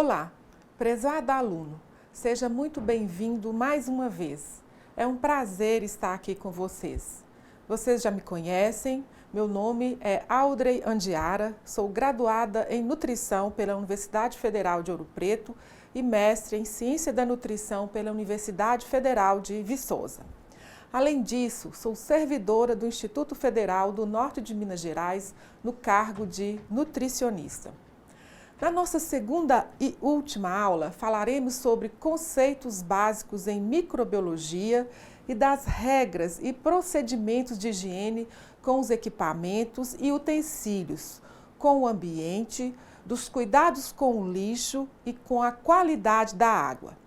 Olá, prezado aluno, seja muito bem-vindo mais uma vez. É um prazer estar aqui com vocês. Vocês já me conhecem, meu nome é Audrey Andiara, sou graduada em Nutrição pela Universidade Federal de Ouro Preto e mestre em Ciência da Nutrição pela Universidade Federal de Viçosa. Além disso, sou servidora do Instituto Federal do Norte de Minas Gerais no cargo de nutricionista. Na nossa segunda e última aula, falaremos sobre conceitos básicos em microbiologia e das regras e procedimentos de higiene com os equipamentos e utensílios, com o ambiente, dos cuidados com o lixo e com a qualidade da água.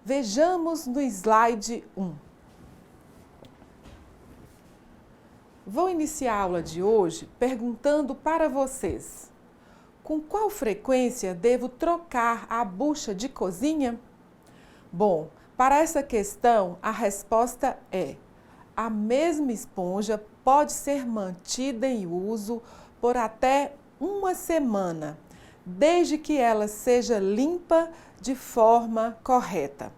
Vejamos no slide 1. Vou iniciar a aula de hoje perguntando para vocês: com qual frequência devo trocar a bucha de cozinha? Bom, para essa questão, a resposta é: a mesma esponja pode ser mantida em uso por até uma semana, desde que ela seja limpa de forma correta.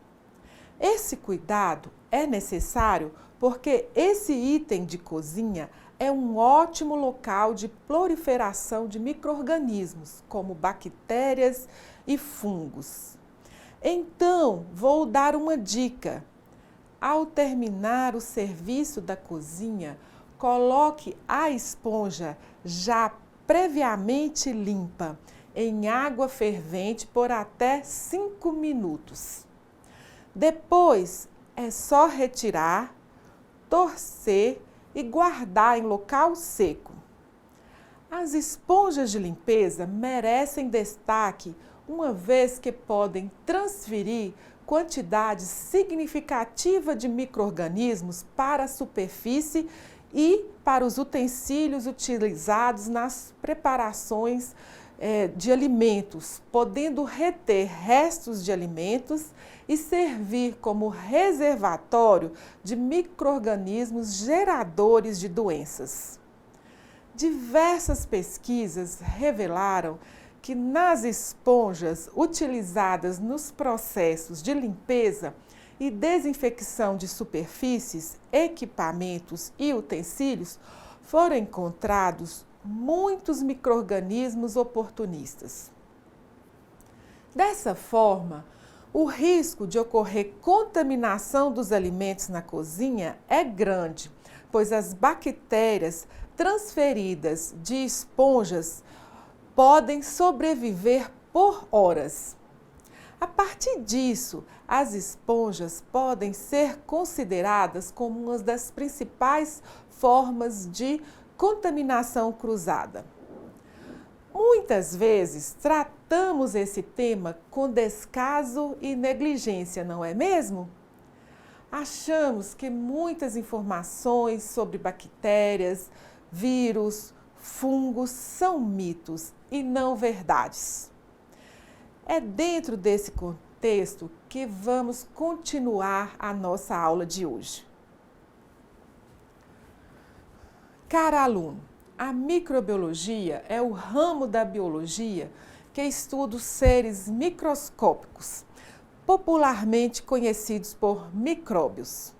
Esse cuidado é necessário porque esse item de cozinha é um ótimo local de proliferação de micro-organismos, como bactérias e fungos. Então, vou dar uma dica. Ao terminar o serviço da cozinha, coloque a esponja já previamente limpa em água fervente por até 5 minutos. Depois, é só retirar, torcer e guardar em local seco. As esponjas de limpeza merecem destaque, uma vez que podem transferir quantidade significativa de micro-organismos para a superfície e para os utensílios utilizados nas preparações de alimentos, podendo reter restos de alimentos e servir como reservatório de micro-organismos geradores de doenças. Diversas pesquisas revelaram que nas esponjas utilizadas nos processos de limpeza e desinfecção de superfícies, equipamentos e utensílios, foram encontrados muitos micro-organismos oportunistas. Dessa forma, o risco de ocorrer contaminação dos alimentos na cozinha é grande, pois as bactérias transferidas de esponjas podem sobreviver por horas. A partir disso, as esponjas podem ser consideradas como uma das principais formas de contaminação cruzada. Muitas vezes tratamos esse tema com descaso e negligência, não é mesmo? Achamos que muitas informações sobre bactérias, vírus, fungos são mitos e não verdades. É dentro desse contexto que vamos continuar a nossa aula de hoje. Caro aluno, a microbiologia é o ramo da biologia que estuda os seres microscópicos, popularmente conhecidos por micróbios.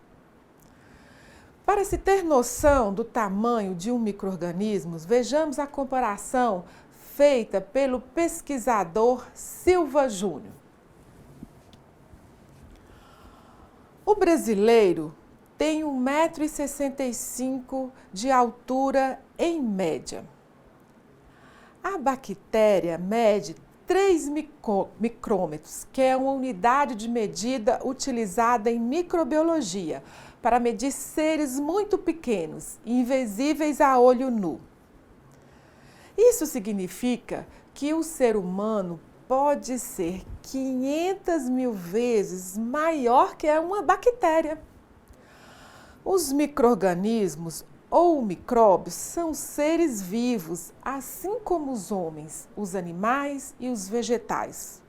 Para se ter noção do tamanho de um micro-organismo, vejamos a comparação feita pelo pesquisador Silva Júnior. O brasileiro tem 1,65 m de altura em média. A bactéria mede 3 micrômetros, que é uma unidade de medida utilizada em microbiologia para medir seres muito pequenos, invisíveis a olho nu. Isso significa que o ser humano pode ser 500.000 vezes maior que uma bactéria. Os micro-organismos ou micróbios são seres vivos, assim como os homens, os animais e os vegetais.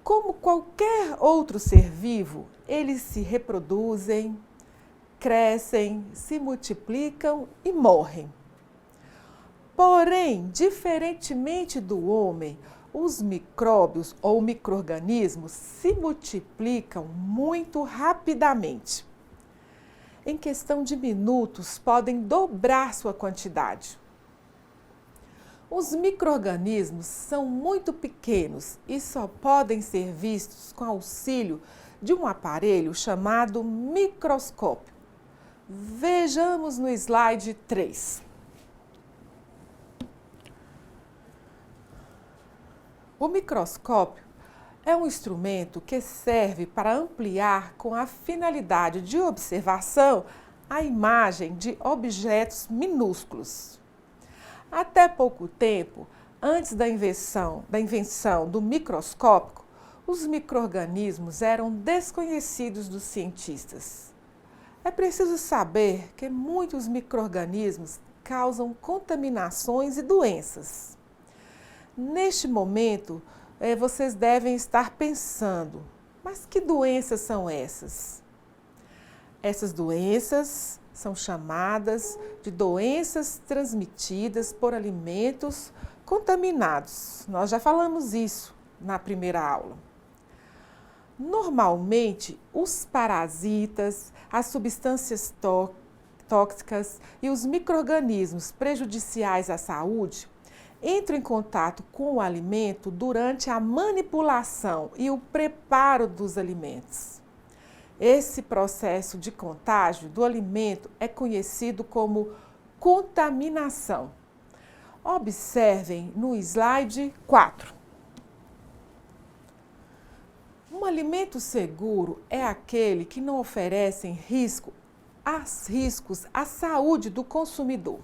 Como qualquer outro ser vivo, eles se reproduzem, crescem, se multiplicam e morrem. Porém, diferentemente do homem, Os micróbios ou micro-organismos se multiplicam muito rapidamente. Em questão de minutos, podem dobrar sua quantidade. Os micro-organismos são muito pequenos e só podem ser vistos com auxílio de um aparelho chamado microscópio. Vejamos no slide 3. O microscópio é um instrumento que serve para ampliar com a finalidade de observação a imagem de objetos minúsculos. Até pouco tempo, antes da invenção do microscópio, os micro-organismos eram desconhecidos dos cientistas. É preciso saber que muitos micro-organismos causam contaminações e doenças. Neste momento, vocês devem estar pensando, mas que doenças são essas? Essas doenças são chamadas de doenças transmitidas por alimentos contaminados. Nós já falamos isso na primeira aula. Normalmente, os parasitas, as substâncias tóxicas e os micro-organismos prejudiciais à saúde entram em contato com o alimento durante a manipulação e o preparo dos alimentos. Esse processo de contágio do alimento é conhecido como contaminação. Observem no slide 4. Um alimento seguro é aquele que não oferece riscos à saúde do consumidor.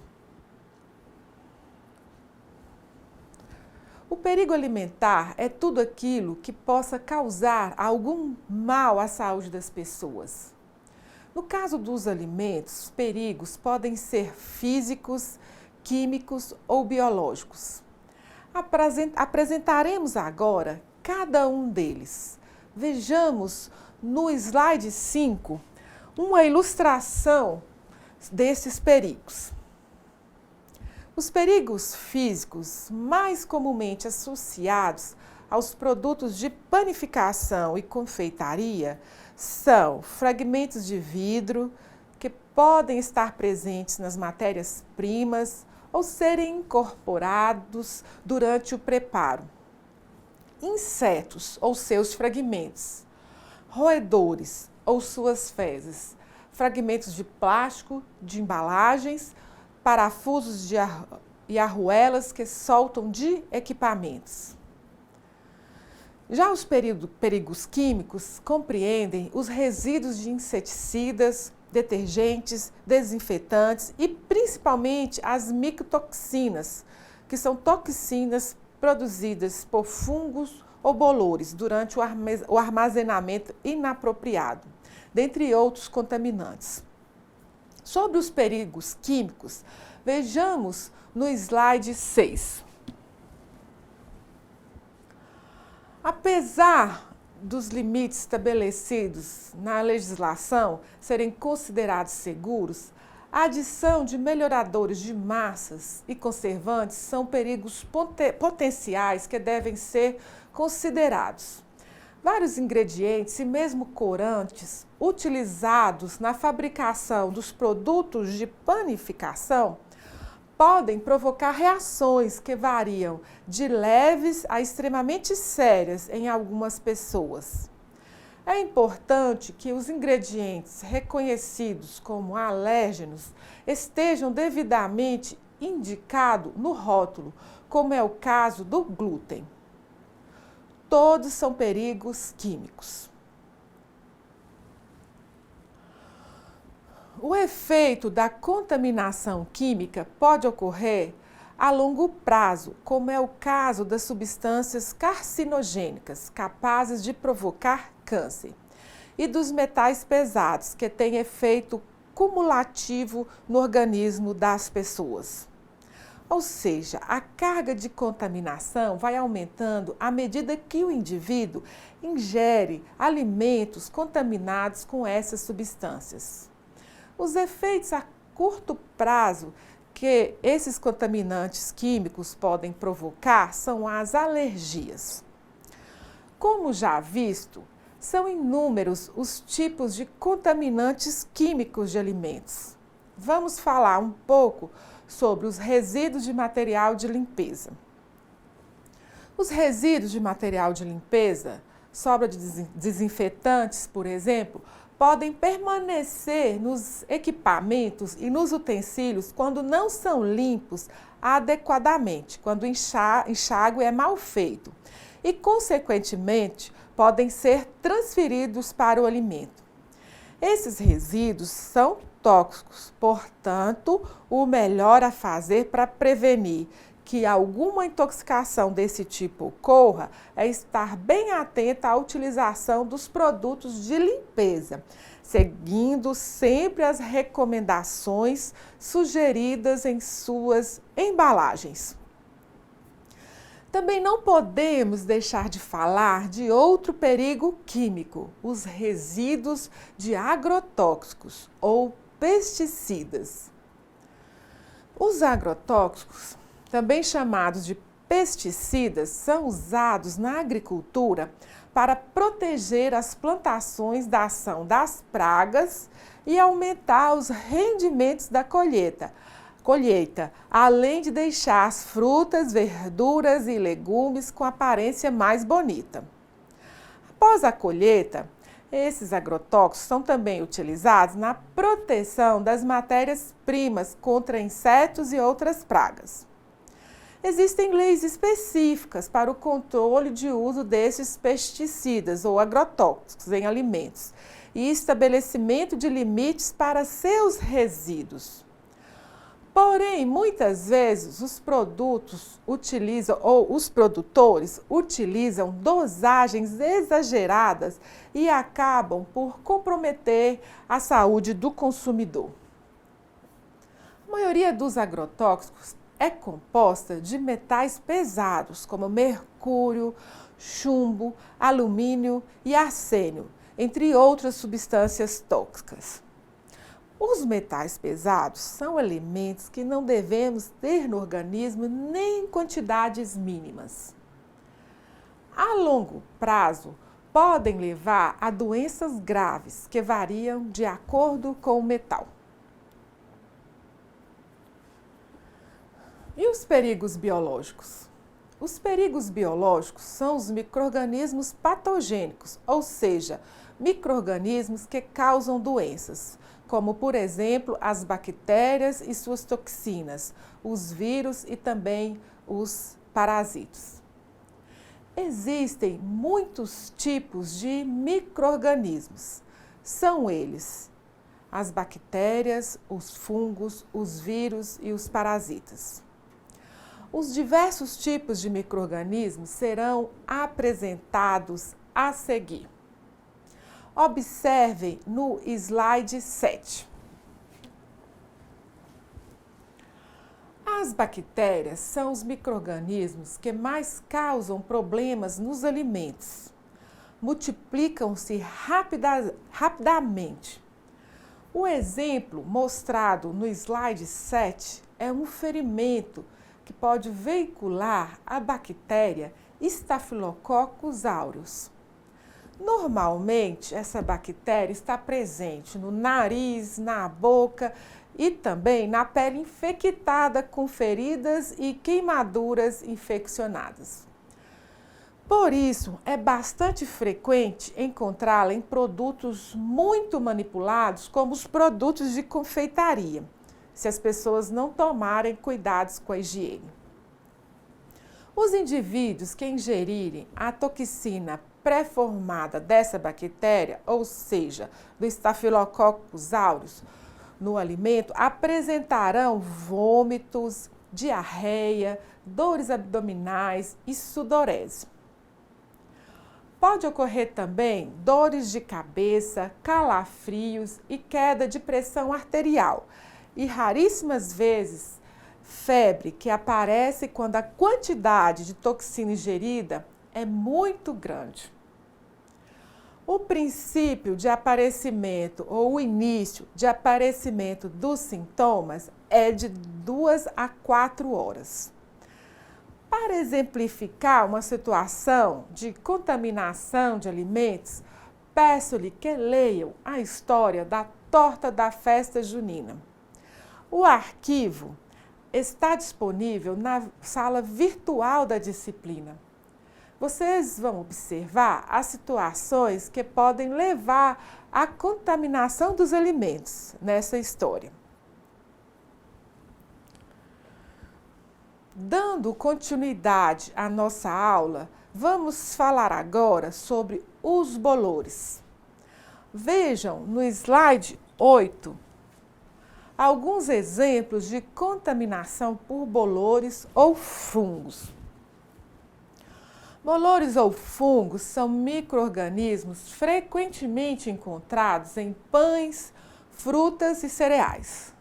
O perigo alimentar é tudo aquilo que possa causar algum mal à saúde das pessoas. No caso dos alimentos, os perigos podem ser físicos, químicos ou biológicos. Apresentaremos agora cada um deles. Vejamos no slide 5 uma ilustração desses perigos. Os perigos físicos mais comumente associados aos produtos de panificação e confeitaria são fragmentos de vidro que podem estar presentes nas matérias-primas ou serem incorporados durante o preparo. Insetos ou seus fragmentos, roedores ou suas fezes, fragmentos de plástico, de embalagens, parafusos e arruelas que soltam de equipamentos. Já os perigos químicos compreendem os resíduos de inseticidas, detergentes, desinfetantes e principalmente as micotoxinas, que são toxinas produzidas por fungos ou bolores durante o armazenamento inapropriado, dentre outros contaminantes. Sobre os perigos químicos, vejamos no slide 6. Apesar dos limites estabelecidos na legislação serem considerados seguros, a adição de melhoradores de massas e conservantes são perigos potenciais que devem ser considerados. Vários ingredientes e mesmo corantes utilizados na fabricação dos produtos de panificação podem provocar reações que variam de leves a extremamente sérias em algumas pessoas. É importante que os ingredientes reconhecidos como alérgenos estejam devidamente indicados no rótulo, como é o caso do glúten. Todos são perigos químicos. O efeito da contaminação química pode ocorrer a longo prazo, como é o caso das substâncias carcinogênicas, capazes de provocar câncer, e dos metais pesados, que têm efeito cumulativo no organismo das pessoas. Ou seja, a carga de contaminação vai aumentando à medida que o indivíduo ingere alimentos contaminados com essas substâncias. Os efeitos a curto prazo que esses contaminantes químicos podem provocar são as alergias. Como já visto, são inúmeros os tipos de contaminantes químicos de alimentos. Vamos falar um pouco sobre os resíduos de material de limpeza. Os resíduos de material de limpeza, sobra de desinfetantes, por exemplo, podem permanecer nos equipamentos e nos utensílios quando não são limpos adequadamente, quando o enxágue é mal feito e, consequentemente, podem ser transferidos para o alimento. Esses resíduos são tóxicos, portanto, o melhor a fazer para prevenir que alguma intoxicação desse tipo ocorra é estar bem atenta à utilização dos produtos de limpeza, seguindo sempre as recomendações sugeridas em suas embalagens. Também não podemos deixar de falar de outro perigo químico, os resíduos de agrotóxicos ou pesticidas. Os agrotóxicos, também chamados de pesticidas, são usados na agricultura para proteger as plantações da ação das pragas e aumentar os rendimentos da colheita, além de deixar as frutas, verduras e legumes com aparência mais bonita. Após a colheita, esses agrotóxicos são também utilizados na proteção das matérias-primas contra insetos e outras pragas. Existem leis específicas para o controle de uso desses pesticidas ou agrotóxicos em alimentos e estabelecimento de limites para seus resíduos. Porém, muitas vezes os produtores utilizam dosagens exageradas e acabam por comprometer a saúde do consumidor. A maioria dos agrotóxicos é composta de metais pesados, como mercúrio, chumbo, alumínio e arsênio, entre outras substâncias tóxicas. Os metais pesados são elementos que não devemos ter no organismo nem em quantidades mínimas. A longo prazo, podem levar a doenças graves que variam de acordo com o metal. E os perigos biológicos? Os perigos biológicos são os micro-organismos patogênicos, ou seja, micro-organismos que causam doenças, como, por exemplo, as bactérias e suas toxinas, os vírus e também os parasitas. Existem muitos tipos de micro-organismos. São eles as bactérias, os fungos, os vírus e os parasitas. Os diversos tipos de micro-organismos serão apresentados a seguir. Observem no slide 7. As bactérias são os micro-organismos que mais causam problemas nos alimentos. Multiplicam-se rapidamente. O exemplo mostrado no slide 7 é um ferimento que pode veicular a bactéria Staphylococcus aureus. Normalmente, essa bactéria está presente no nariz, na boca e também na pele infectada com feridas e queimaduras infeccionadas. Por isso, é bastante frequente encontrá-la em produtos muito manipulados, como os produtos de confeitaria, se as pessoas não tomarem cuidados com a higiene. Os indivíduos que ingerirem a toxina pré-formada dessa bactéria, ou seja, do Staphylococcus aureus, no alimento, apresentarão vômitos, diarreia, dores abdominais e sudorese. Pode ocorrer também dores de cabeça, calafrios e queda de pressão arterial, e raríssimas vezes febre, que aparece quando a quantidade de toxina ingerida é muito grande. O princípio de aparecimento ou o início de aparecimento dos sintomas é de 2 a 4 horas. Para exemplificar uma situação de contaminação de alimentos, peço-lhe que leiam a história da torta da festa junina. O arquivo está disponível na sala virtual da disciplina. Vocês vão observar as situações que podem levar à contaminação dos alimentos nessa história. Dando continuidade à nossa aula, vamos falar agora sobre os bolores. Vejam no slide 8 alguns exemplos de contaminação por bolores ou fungos. Bolores ou fungos são micro-organismos frequentemente encontrados em pães, frutas e cereais.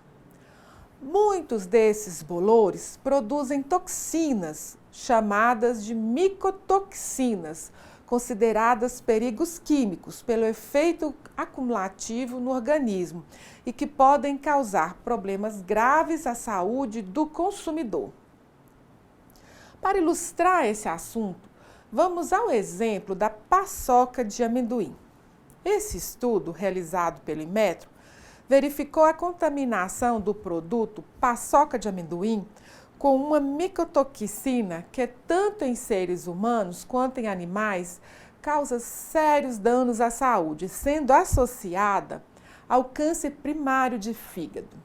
Muitos desses bolores produzem toxinas, chamadas de micotoxinas, consideradas perigos químicos pelo efeito acumulativo no organismo e que podem causar problemas graves à saúde do consumidor. Para ilustrar esse assunto, vamos ao exemplo da paçoca de amendoim. Esse estudo, realizado pelo Inmetro, verificou a contaminação do produto paçoca de amendoim com uma micotoxina que, tanto em seres humanos quanto em animais, causa sérios danos à saúde, sendo associada ao câncer primário de fígado.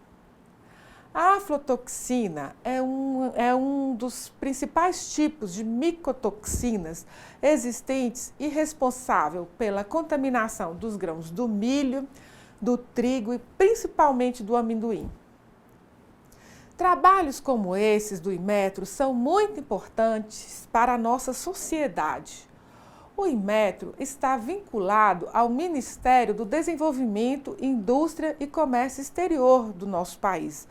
A aflotoxina é um dos principais tipos de micotoxinas existentes e responsável pela contaminação dos grãos do milho, do trigo e principalmente do amendoim. Trabalhos como esses do Inmetro são muito importantes para a nossa sociedade. O Inmetro está vinculado ao Ministério do Desenvolvimento, Indústria e Comércio Exterior do nosso país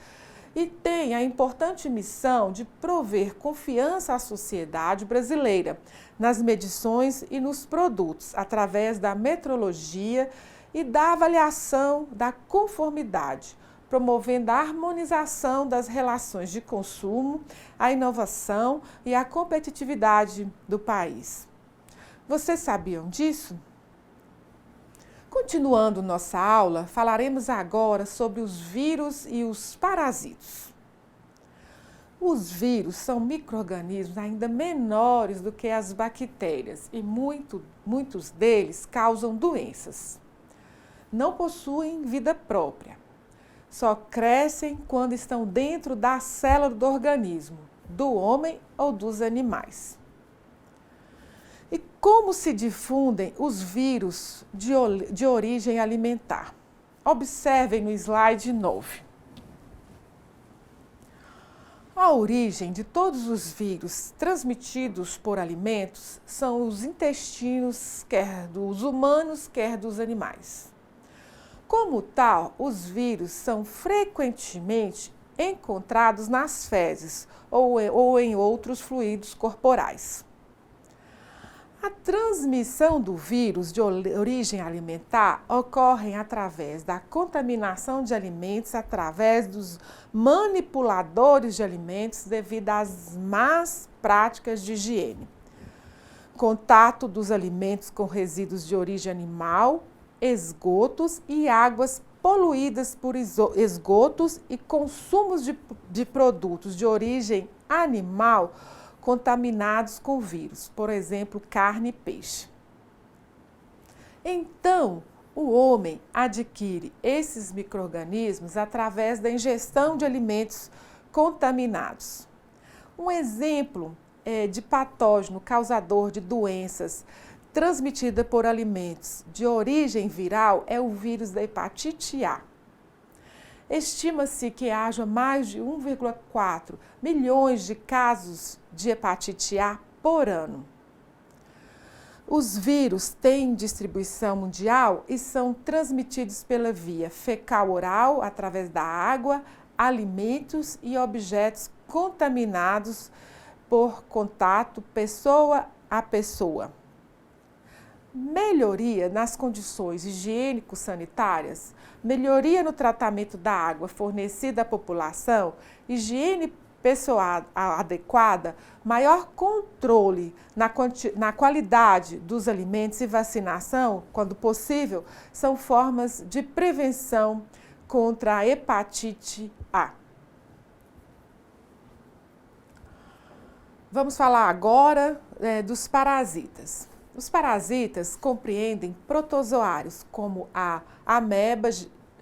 e tem a importante missão de prover confiança à sociedade brasileira nas medições e nos produtos, através da metrologia e da avaliação da conformidade, promovendo a harmonização das relações de consumo, a inovação e a competitividade do país. Vocês sabiam disso? Continuando nossa aula, falaremos agora sobre os vírus e os parasitos. Os vírus são micro-organismos ainda menores do que as bactérias e muitos deles causam doenças. Não possuem vida própria. Só crescem quando estão dentro da célula do organismo, do homem ou dos animais. E como se difundem os vírus de origem alimentar? Observem no slide 9. A origem de todos os vírus transmitidos por alimentos são os intestinos, quer dos humanos, quer dos animais. Como tal, os vírus são frequentemente encontrados nas fezes ou em outros fluidos corporais. A transmissão do vírus de origem alimentar ocorre através da contaminação de alimentos através dos manipuladores de alimentos devido às más práticas de higiene. Contato dos alimentos com resíduos de origem animal, esgotos e águas poluídas por esgotos e consumos de produtos de origem animal contaminados com vírus, por exemplo, carne e peixe. Então, o homem adquire esses micro-organismos através da ingestão de alimentos contaminados. Um exemplo de patógeno causador de doenças transmitida por alimentos de origem viral é o vírus da hepatite A. Estima-se que haja mais de 1,4 milhões de casos de hepatite A por ano. Os vírus têm distribuição mundial e são transmitidos pela via fecal-oral, através da água, alimentos e objetos contaminados por contato pessoa a pessoa. Melhoria nas condições higiênico-sanitárias, melhoria no tratamento da água fornecida à população, higiene pessoal adequada, maior controle na qualidade dos alimentos e vacinação, quando possível, são formas de prevenção contra a hepatite A. Vamos falar agora dos parasitas. Os parasitas compreendem protozoários como a ameba,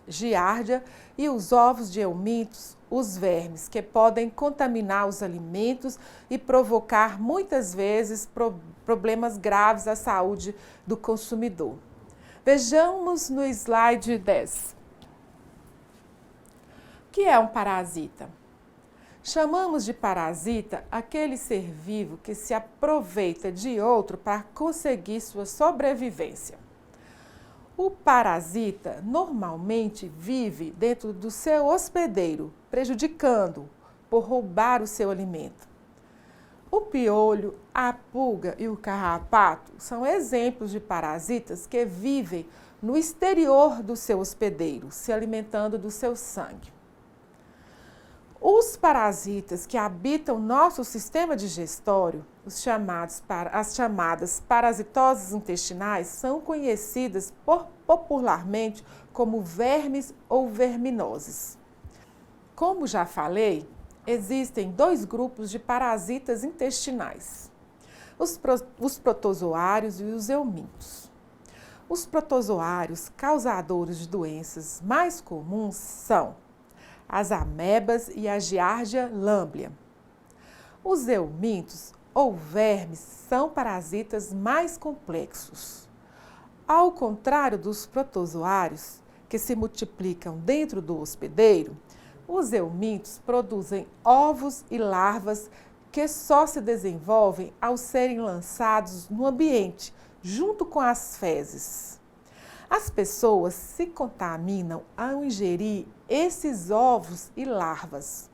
giardia e os ovos de eumintos, os vermes, que podem contaminar os alimentos e provocar muitas vezes problemas graves à saúde do consumidor. Vejamos no slide 10. O que é um parasita? Chamamos de parasita aquele ser vivo que se aproveita de outro para conseguir sua sobrevivência. O parasita normalmente vive dentro do seu hospedeiro, prejudicando-o por roubar o seu alimento. O piolho, a pulga e o carrapato são exemplos de parasitas que vivem no exterior do seu hospedeiro, se alimentando do seu sangue. Os parasitas que habitam nosso sistema digestório, as chamadas parasitoses intestinais, são conhecidas popularmente como vermes ou verminoses. Como já falei, existem dois grupos de parasitas intestinais, os protozoários e os eumintos. Os protozoários causadores de doenças mais comuns são as amebas e a giardia lamblia. Os eumintos ou vermes são parasitas mais complexos. Ao contrário dos protozoários, que se multiplicam dentro do hospedeiro, os eumintos produzem ovos e larvas que só se desenvolvem ao serem lançados no ambiente, junto com as fezes. As pessoas se contaminam ao ingerir esses ovos e larvas.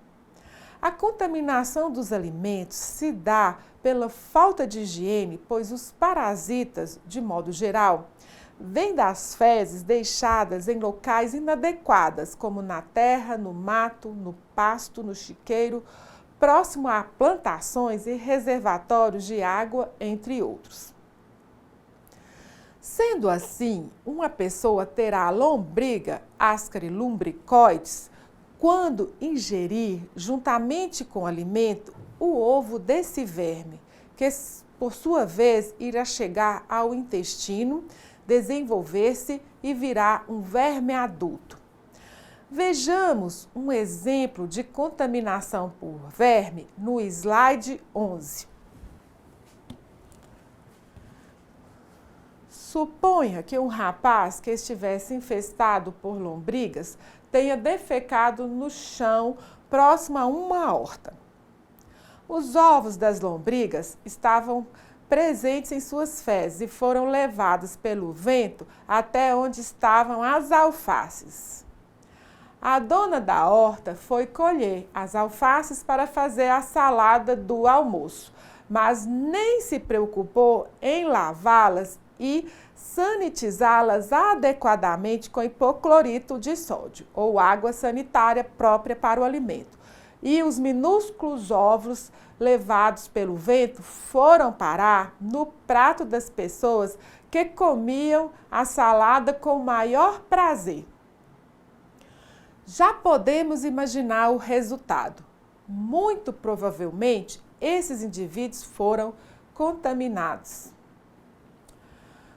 A contaminação dos alimentos se dá pela falta de higiene, pois os parasitas, de modo geral, vêm das fezes deixadas em locais inadequados, como na terra, no mato, no pasto, no chiqueiro, próximo a plantações e reservatórios de água, entre outros. Sendo assim, uma pessoa terá lombriga, Ascaris lumbricoides, quando ingerir, juntamente com o alimento, o ovo desse verme, que por sua vez irá chegar ao intestino, desenvolver-se e virar um verme adulto. Vejamos um exemplo de contaminação por verme no slide 11. Suponha que um rapaz que estivesse infestado por lombrigas tenha defecado no chão próximo a uma horta. Os ovos das lombrigas estavam presentes em suas fezes e foram levados pelo vento até onde estavam as alfaces. A dona da horta foi colher as alfaces para fazer a salada do almoço, mas nem se preocupou em lavá-las e sanitizá-las adequadamente com hipoclorito de sódio ou água sanitária própria para o alimento. E os minúsculos ovos levados pelo vento foram parar no prato das pessoas que comiam a salada com maior prazer. Já podemos imaginar o resultado. Muito provavelmente, esses indivíduos foram contaminados.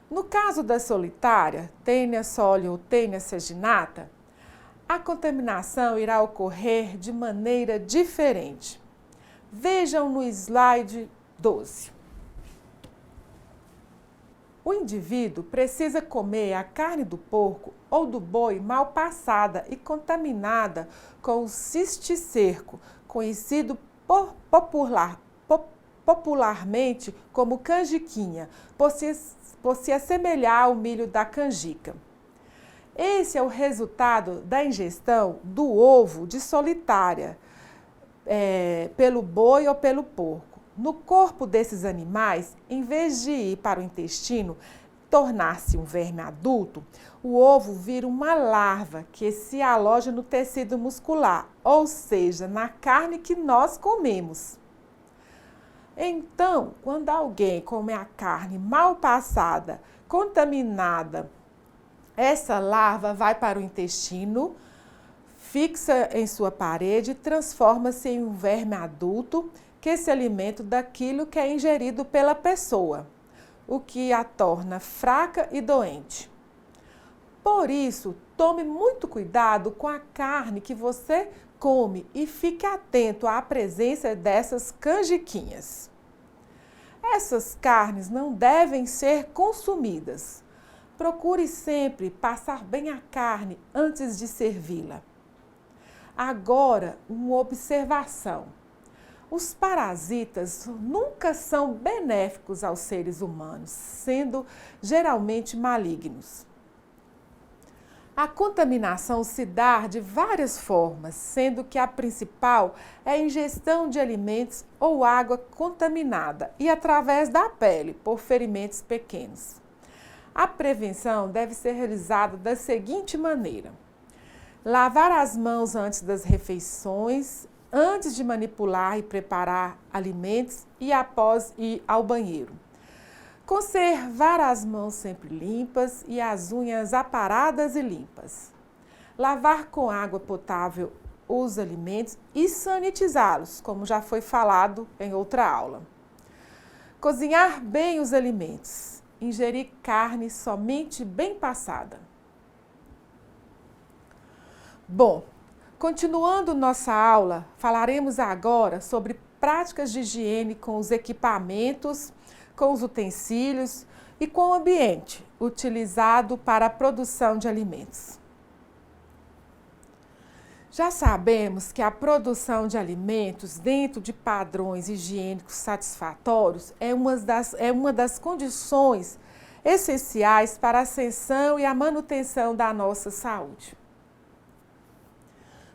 No caso da solitária, Taenia soli ou Taenia saginata, a contaminação irá ocorrer de maneira diferente. Vejam no slide 12. O indivíduo precisa comer a carne do porco ou do boi mal passada e contaminada com o cisticerco, conhecido popularmente como canjiquinha, por se assemelhar ao milho da canjica. Esse é o resultado da ingestão do ovo de solitária pelo boi ou pelo porco. No corpo desses animais, em vez de ir para o intestino, tornar-se um verme adulto, o ovo vira uma larva que se aloja no tecido muscular, ou seja, na carne que nós comemos. Então, quando alguém come a carne mal passada, contaminada, essa larva vai para o intestino, fixa em sua parede e transforma-se em um verme adulto que se alimenta daquilo que é ingerido pela pessoa, o que a torna fraca e doente. Por isso, tome muito cuidado com a carne que você come e fique atento à presença dessas canjiquinhas. Essas carnes não devem ser consumidas. Procure sempre passar bem a carne antes de servi-la. Agora, uma observação. Os parasitas nunca são benéficos aos seres humanos, sendo geralmente malignos. A contaminação se dá de várias formas, sendo que a principal é a ingestão de alimentos ou água contaminada e através da pele, por ferimentos pequenos. A prevenção deve ser realizada da seguinte maneira: lavar as mãos antes das refeições, antes de manipular e preparar alimentos e após ir ao banheiro. Conservar as mãos sempre limpas e as unhas aparadas e limpas. Lavar com água potável os alimentos e sanitizá-los, como já foi falado em outra aula. Cozinhar bem os alimentos. Ingerir carne somente bem passada. Bom, continuando nossa aula, falaremos agora sobre práticas de higiene com os equipamentos, com os utensílios e com o ambiente utilizado para a produção de alimentos. Já sabemos que a produção de alimentos dentro de padrões higiênicos satisfatórios é uma das condições essenciais para a ascensão e a manutenção da nossa saúde.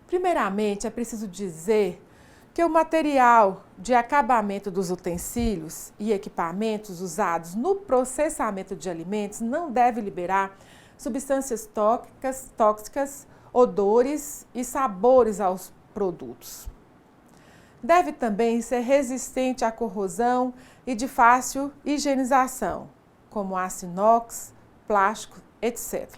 Primeiramente, é preciso dizer que o material de acabamento dos utensílios e equipamentos usados no processamento de alimentos não deve liberar substâncias tóxicas, odores e sabores aos produtos. Deve também ser resistente à corrosão e de fácil higienização, como aço inox, plástico, etc.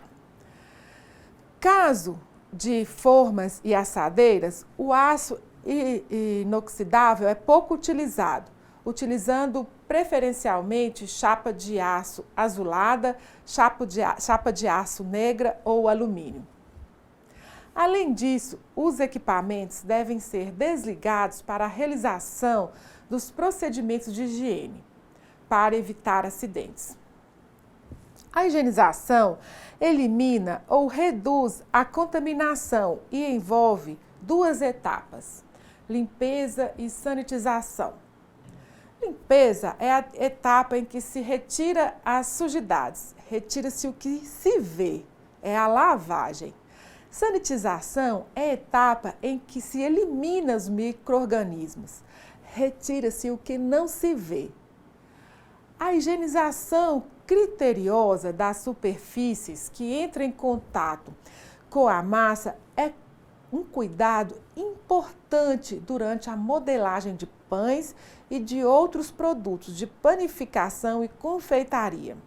Caso de formas e assadeiras, o aço inoxidável é pouco utilizado, utilizando preferencialmente chapa de aço azulada, chapa de aço negra ou alumínio. Além disso, os equipamentos devem ser desligados para a realização dos procedimentos de higiene, para evitar acidentes. A higienização elimina ou reduz a contaminação e envolve duas etapas: limpeza e sanitização. Limpeza é a etapa em que se retira as sujidades, retira-se o que se vê, é a lavagem. Sanitização é a etapa em que se elimina os micro-organismos, retira-se o que não se vê. A higienização criteriosa das superfícies que entram em contato com a massa é um cuidado importante durante a modelagem de pães e de outros produtos de panificação e confeitaria.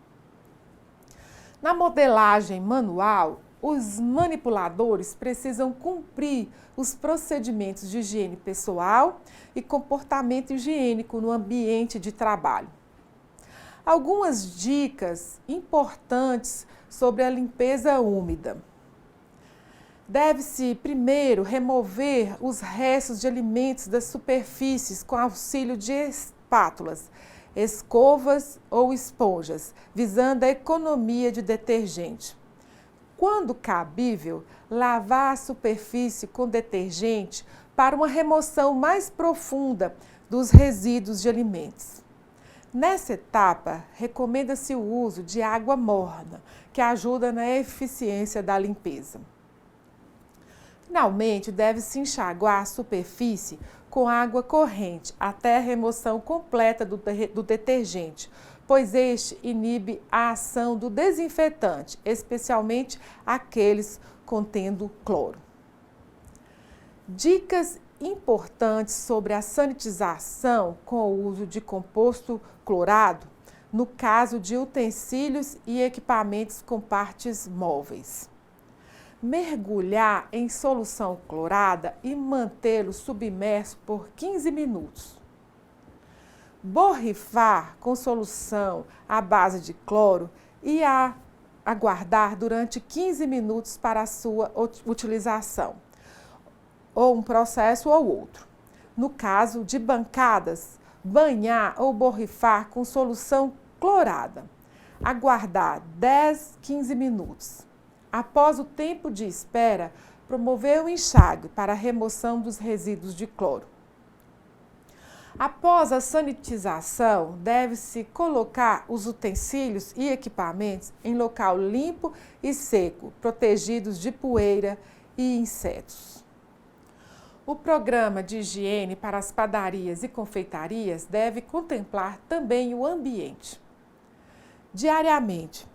Na modelagem manual, os manipuladores precisam cumprir os procedimentos de higiene pessoal e comportamento higiênico no ambiente de trabalho. Algumas dicas importantes sobre a limpeza úmida. Deve-se primeiro remover os restos de alimentos das superfícies com auxílio de espátulas, escovas ou esponjas, visando a economia de detergente. Quando cabível, lavar a superfície com detergente para uma remoção mais profunda dos resíduos de alimentos. Nessa etapa, recomenda-se o uso de água morna, que ajuda na eficiência da limpeza. Finalmente, deve-se enxaguar a superfície com água corrente até a remoção completa do detergente, pois este inibe a ação do desinfetante, especialmente aqueles contendo cloro. Dicas importantes sobre a sanitização com o uso de composto clorado, no caso de utensílios e equipamentos com partes móveis. Mergulhar em solução clorada e mantê-lo submerso por 15 minutos. Borrifar com solução à base de cloro e aguardar durante 15 minutos para a sua utilização, ou um processo ou outro. No caso de bancadas, banhar ou borrifar com solução clorada. Aguardar 10, 15 minutos. Após o tempo de espera, promover o enxágue para a remoção dos resíduos de cloro. Após a sanitização, deve-se colocar os utensílios e equipamentos em local limpo e seco, protegidos de poeira e insetos. O programa de higiene para as padarias e confeitarias deve contemplar também o ambiente. Diariamente,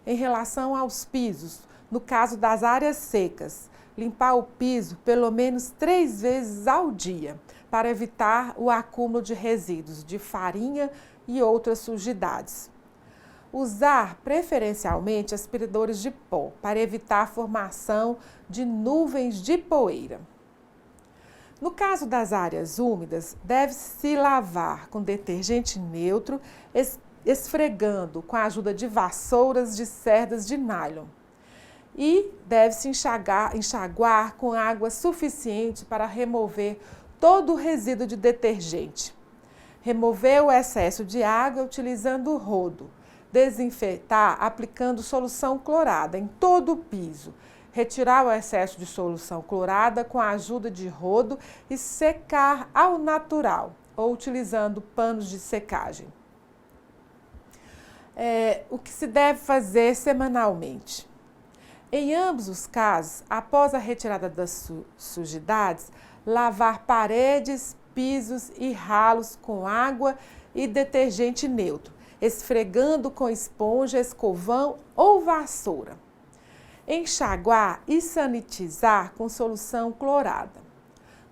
em relação aos pisos, no caso das áreas secas, limpar o piso pelo menos 3 vezes ao dia, para evitar o acúmulo de resíduos de farinha e outras sujidades. Usar preferencialmente aspiradores de pó, para evitar a formação de nuvens de poeira. No caso das áreas úmidas, deve-se lavar com detergente neutro, esfregando com a ajuda de vassouras de cerdas de nylon. E deve-se enxaguar com água suficiente para remover todo o resíduo de detergente. Remover o excesso de água utilizando o rodo. Desinfetar aplicando solução clorada em todo o piso. Retirar o excesso de solução clorada com a ajuda de rodo e secar ao natural, ou utilizando panos de secagem. O que se deve fazer semanalmente? Em ambos os casos, após a retirada das sujidades, lavar paredes, pisos e ralos com água e detergente neutro, esfregando com esponja, escovão ou vassoura. Enxaguar e sanitizar com solução clorada.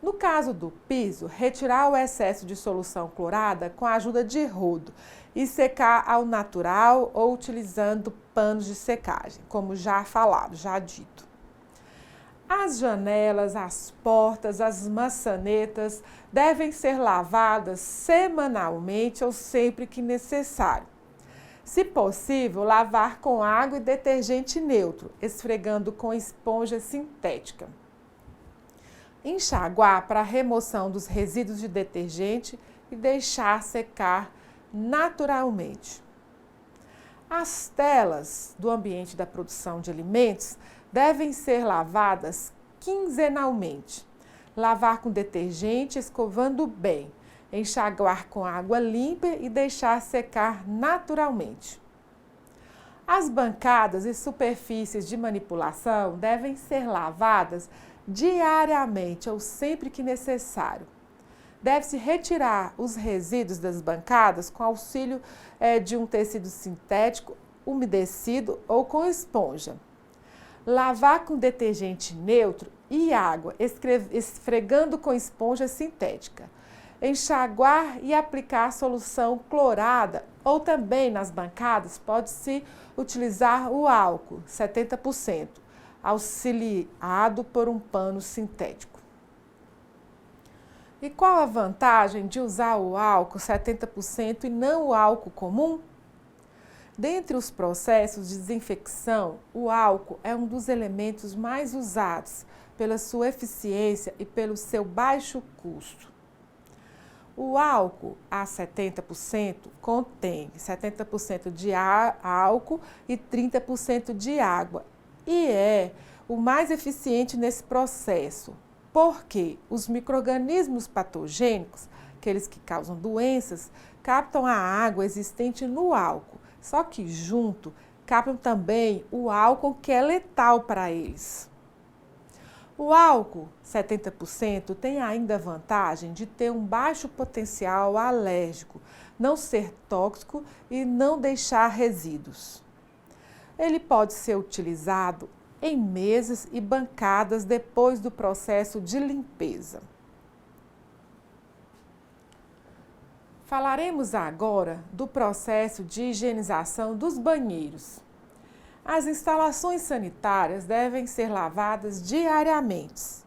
No caso do piso, retirar o excesso de solução clorada com a ajuda de rodo e secar ao natural ou utilizando panos de secagem, como já falado, já dito. As janelas, as portas, as maçanetas devem ser lavadas semanalmente ou sempre que necessário. Se possível, lavar com água e detergente neutro, esfregando com esponja sintética. Enxaguar para a remoção dos resíduos de detergente e deixar secar naturalmente. As telas do ambiente da produção de alimentos devem ser lavadas quinzenalmente. Lavar com detergente, escovando bem. Enxaguar com água limpa e deixar secar naturalmente. As bancadas e superfícies de manipulação devem ser lavadas diariamente ou sempre que necessário. Deve-se retirar os resíduos das bancadas com auxílio de um tecido sintético, umedecido ou com esponja. Lavar com detergente neutro e água, esfregando com esponja sintética. Enxaguar e aplicar solução clorada ou também nas bancadas pode-se utilizar o álcool 70%, auxiliado por um pano sintético. E qual a vantagem de usar o álcool 70% e não o álcool comum? Dentre os processos de desinfecção, o álcool é um dos elementos mais usados pela sua eficiência e pelo seu baixo custo. O álcool a 70% contém 70% de álcool e 30% de água e é o mais eficiente nesse processo, porque os micro-organismos patogênicos, aqueles que causam doenças, captam a água existente no álcool, só que junto captam também o álcool que é letal para eles. O álcool 70% tem ainda a vantagem de ter um baixo potencial alérgico, não ser tóxico e não deixar resíduos. Ele pode ser utilizado em mesas e bancadas depois do processo de limpeza. Falaremos agora do processo de higienização dos banheiros. As instalações sanitárias devem ser lavadas diariamente.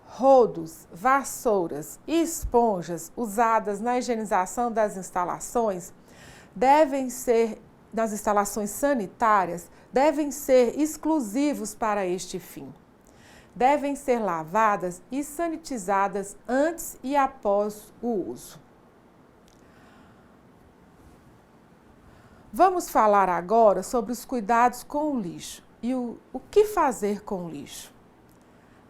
Rodos, vassouras e esponjas usadas na higienização das instalações nas instalações sanitárias devem ser exclusivos para este fim. Devem ser lavadas e sanitizadas antes e após o uso. Vamos falar agora sobre os cuidados com o lixo e o que fazer com o lixo.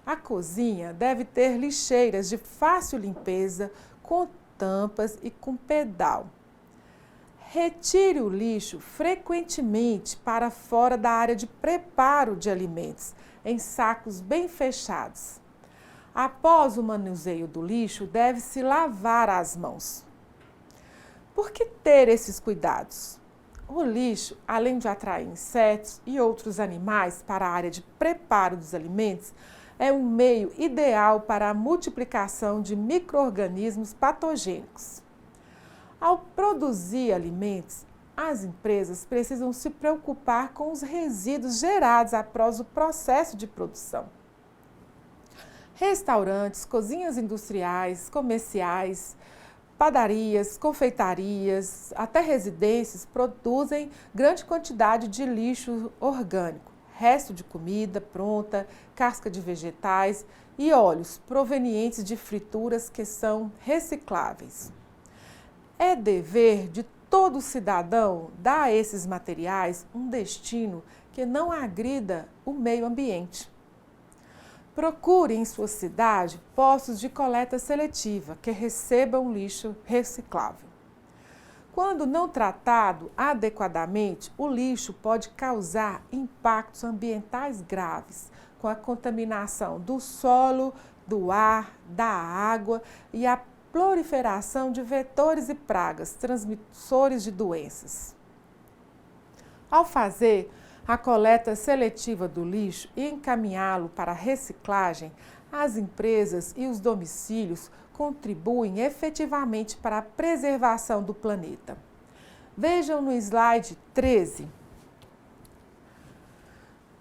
A cozinha deve ter lixeiras de fácil limpeza, com tampas e com pedal. Retire o lixo frequentemente para fora da área de preparo de alimentos, em sacos bem fechados. Após o manuseio do lixo, deve-se lavar as mãos. Por que ter esses cuidados? O lixo, além de atrair insetos e outros animais para a área de preparo dos alimentos, é um meio ideal para a multiplicação de micro-organismos patogênicos. Ao produzir alimentos, as empresas precisam se preocupar com os resíduos gerados após o processo de produção. Restaurantes, cozinhas industriais, comerciais, padarias, confeitarias, até residências produzem grande quantidade de lixo orgânico, resto de comida pronta, casca de vegetais e óleos provenientes de frituras que são recicláveis. É dever de todo cidadão dar a esses materiais um destino que não agrida o meio ambiente. Procure em sua cidade postos de coleta seletiva que recebam lixo reciclável. Quando não tratado adequadamente, o lixo pode causar impactos ambientais graves, com a contaminação do solo, do ar, da água e a proliferação de vetores e pragas transmissores de doenças. Ao fazer a coleta seletiva do lixo e encaminhá-lo para a reciclagem, as empresas e os domicílios contribuem efetivamente para a preservação do planeta. Vejam no slide 13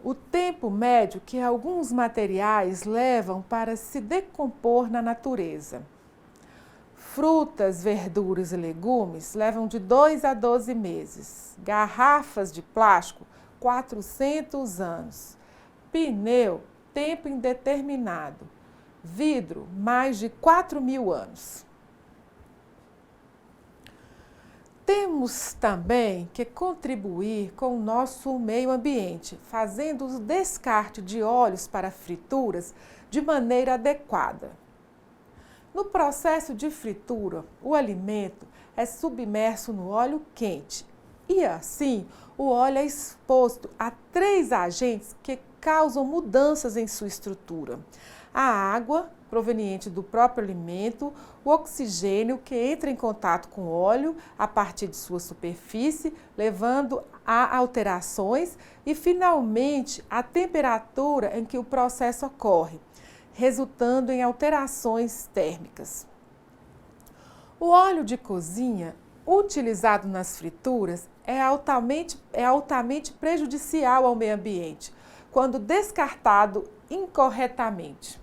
o tempo médio que alguns materiais levam para se decompor na natureza. Frutas, verduras e legumes levam de 2 a 12 meses. Garrafas de plástico, 400 anos. Pneu, tempo indeterminado. Vidro, mais de 4.000 anos. Temos também que contribuir com o nosso meio ambiente, fazendo o descarte de óleos para frituras de maneira adequada. No processo de fritura, o alimento é submerso no óleo quente e, assim, o óleo é exposto a 3 agentes que causam mudanças em sua estrutura: a água, proveniente do próprio alimento, o oxigênio, que entra em contato com o óleo a partir de sua superfície, levando a alterações, e, finalmente, a temperatura em que o processo ocorre, resultando em alterações térmicas. O óleo de cozinha, utilizado nas frituras, é altamente prejudicial ao meio ambiente, quando descartado incorretamente.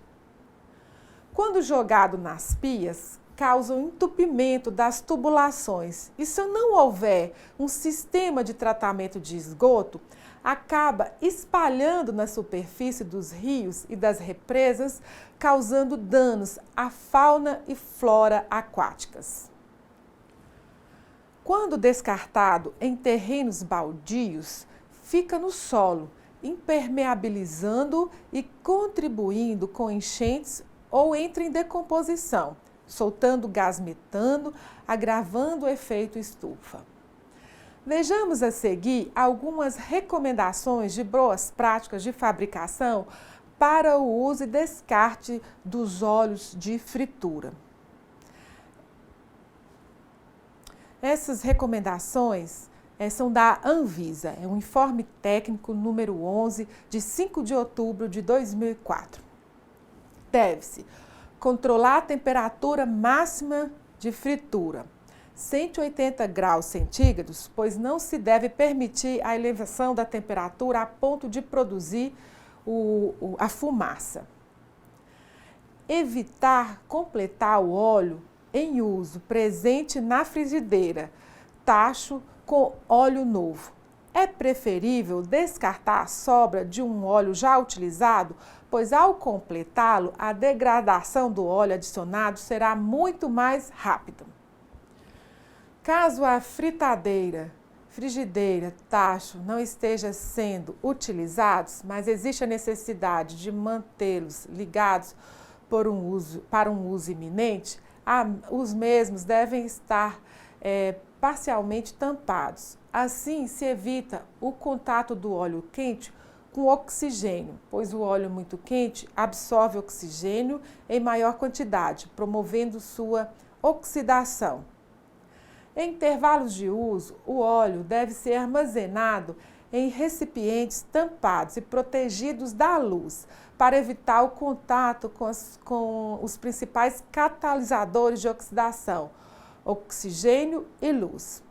Quando jogado nas pias, causa um entupimento das tubulações e, se não houver um sistema de tratamento de esgoto, acaba espalhando na superfície dos rios e das represas, causando danos à fauna e flora aquáticas. Quando descartado em terrenos baldios, fica no solo, impermeabilizando e contribuindo com enchentes ou entra em decomposição, soltando gás metano, agravando o efeito estufa. Vejamos a seguir algumas recomendações de boas práticas de fabricação para o uso e descarte dos óleos de fritura. Essas recomendações são da Anvisa, é o Informe Técnico número 11, de 5 de outubro de 2004. Deve-se controlar a temperatura máxima de fritura, 180 graus centígrados, pois não se deve permitir a elevação da temperatura a ponto de produzir a fumaça. Evitar completar o óleo em uso presente na frigideira, tacho com óleo novo. É preferível descartar a sobra de um óleo já utilizado, pois ao completá-lo, a degradação do óleo adicionado será muito mais rápida. Caso a fritadeira, frigideira, tacho não estejam sendo utilizados, mas existe a necessidade de mantê-los ligados para um uso iminente, os mesmos devem estar parcialmente tampados. Assim, se evita o contato do óleo quente com oxigênio, pois o óleo muito quente absorve oxigênio em maior quantidade, promovendo sua oxidação. Em intervalos de uso, o óleo deve ser armazenado em recipientes tampados e protegidos da luz, para evitar o contato com os principais catalisadores de oxidação, oxigênio e luz.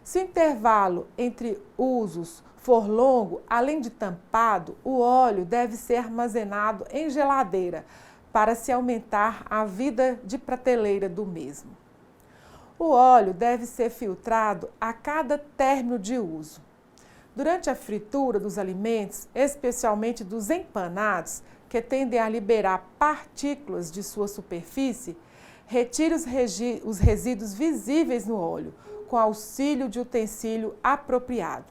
Se o intervalo entre usos for longo, além de tampado, o óleo deve ser armazenado em geladeira para se aumentar a vida de prateleira do mesmo. O óleo deve ser filtrado a cada término de uso. Durante a fritura dos alimentos, especialmente dos empanados, que tendem a liberar partículas de sua superfície, retire os resíduos visíveis no óleo, com auxílio de utensílio apropriado.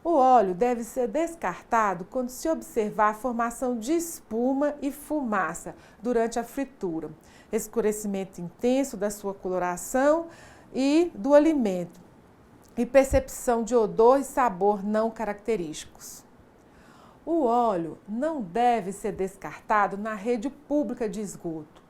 O óleo deve ser descartado quando se observar a formação de espuma e fumaça durante a fritura, escurecimento intenso da sua coloração e do alimento, e percepção de odor e sabor não característicos. O óleo não deve ser descartado na rede pública de esgoto.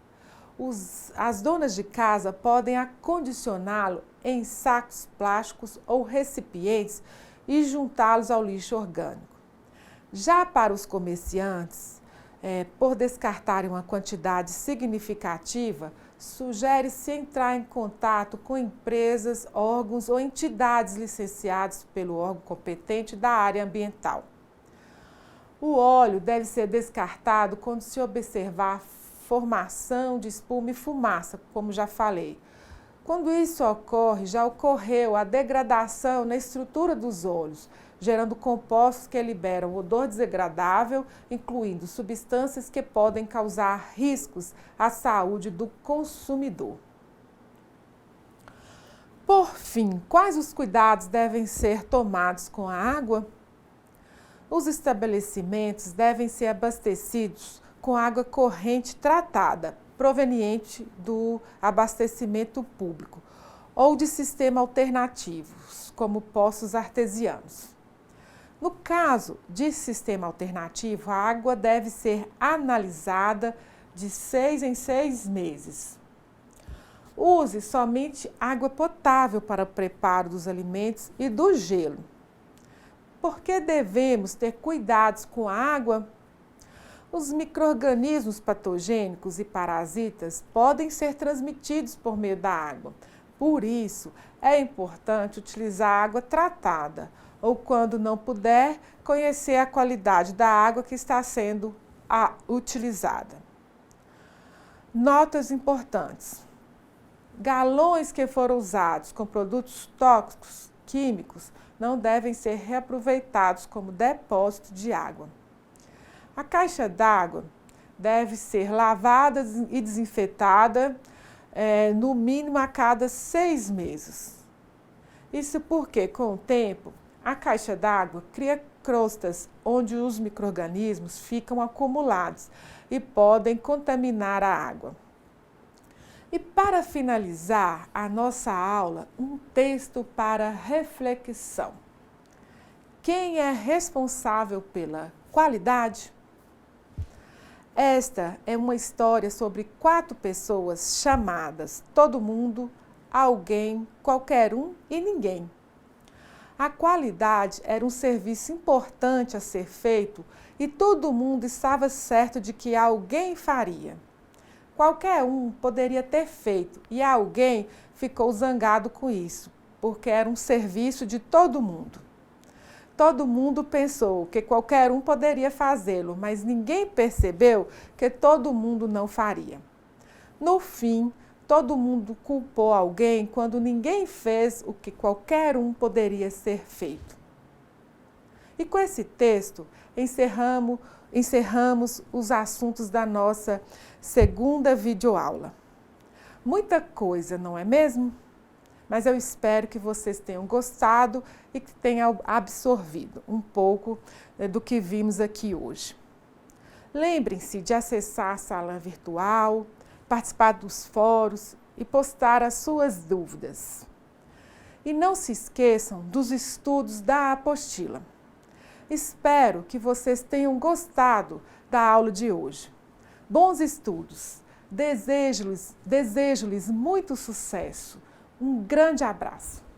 As donas de casa podem acondicioná-lo em sacos plásticos ou recipientes e juntá-los ao lixo orgânico. Já para os comerciantes, por descartarem uma quantidade significativa, sugere-se entrar em contato com empresas, órgãos ou entidades licenciados pelo órgão competente da área ambiental. O óleo deve ser descartado quando se observar a formação de espuma e fumaça, como já falei. Quando isso ocorre, já ocorreu a degradação na estrutura dos óleos, gerando compostos que liberam odor desagradável, incluindo substâncias que podem causar riscos à saúde do consumidor. Por fim, quais os cuidados devem ser tomados com a água? Os estabelecimentos devem ser abastecidos com água corrente tratada, proveniente do abastecimento público, ou de sistemas alternativos, como poços artesianos. No caso de sistema alternativo, a água deve ser analisada de 6 em 6 meses. Use somente água potável para o preparo dos alimentos e do gelo. Por que devemos ter cuidados com a água? Os micro-organismos patogênicos e parasitas podem ser transmitidos por meio da água. Por isso, é importante utilizar água tratada ou, quando não puder, conhecer a qualidade da água que está sendo utilizada. Notas importantes. Galões que foram usados com produtos tóxicos, químicos, não devem ser reaproveitados como depósito de água. A caixa d'água deve ser lavada e desinfetada no mínimo a cada 6 meses. Isso porque, com o tempo, a caixa d'água cria crostas onde os micro-organismos ficam acumulados e podem contaminar a água. E para finalizar a nossa aula, um texto para reflexão. Quem é responsável pela qualidade? Esta é uma história sobre 4 pessoas chamadas Todo Mundo, alguém, qualquer um e ninguém. A qualidade era um serviço importante a ser feito e todo mundo estava certo de que alguém faria. Qualquer um poderia ter feito e alguém ficou zangado com isso, porque era um serviço de todo mundo. Todo mundo pensou que qualquer um poderia fazê-lo, mas ninguém percebeu que todo mundo não faria. No fim, todo mundo culpou alguém quando ninguém fez o que qualquer um poderia ser feito. E com esse texto, encerramos os assuntos da nossa segunda videoaula. Muita coisa, não é mesmo? Mas eu espero que vocês tenham gostado e que tenham absorvido um pouco do que vimos aqui hoje. Lembrem-se de acessar a sala virtual, participar dos fóruns e postar as suas dúvidas. E não se esqueçam dos estudos da apostila. Espero que vocês tenham gostado da aula de hoje. Bons estudos! Desejo-lhes muito sucesso. Um grande abraço!